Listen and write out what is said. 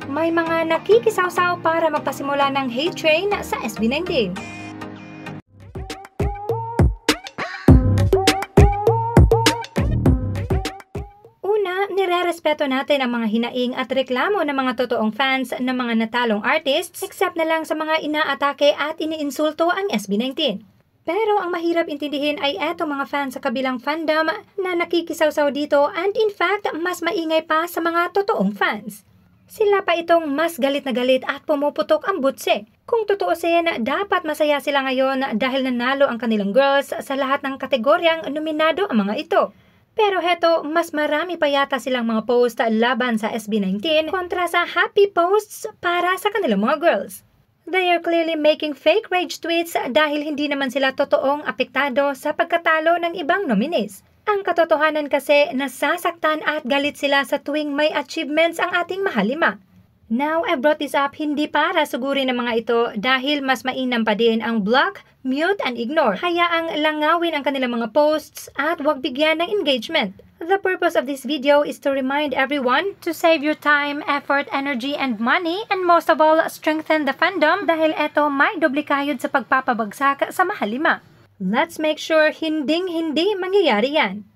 may mga nakikisawsaw para magpasimula ng hate train sa SB19. Una, nirerespeto natin ang mga hinaing at reklamo ng mga totoong fans ng mga natalong artists, except na lang sa mga inaatake at iniinsulto ang SB19. Pero ang mahirap intindihin ay etong mga fans sa kabilang fandom na nakikisawsaw dito and in fact, mas maingay pa sa mga totoong fans. Sila pa itong mas galit na galit at pumuputok ang butse. Kung tutuusin, dapat masaya sila ngayon dahil nanalo ang kanilang girls sa lahat ng kategoryang nominado ang mga ito. Pero heto, mas marami pa yata silang mga post laban sa SB19 kontra sa happy posts para sa kanilang mga girls. They are clearly making fake rage tweets dahil hindi naman sila totoong apektado sa pagkatalo ng ibang nominees. Ang katotohanan kasi nasasaktan at galit sila sa tuwing may achievements ang ating mahalima. Now, I brought this up hindi para sugurin ng mga ito dahil mas mainam pa din ang block, mute, and ignore. Hayaang langawin ang kanilang mga posts at huwag bigyan ng engagement. The purpose of this video is to remind everyone to save your time, effort, energy, and money, and most of all, strengthen the fandom dahil eto may duplikayod sa pagpapabagsak sa mahalima. Let's make sure hinding-hindi mangyayari yan.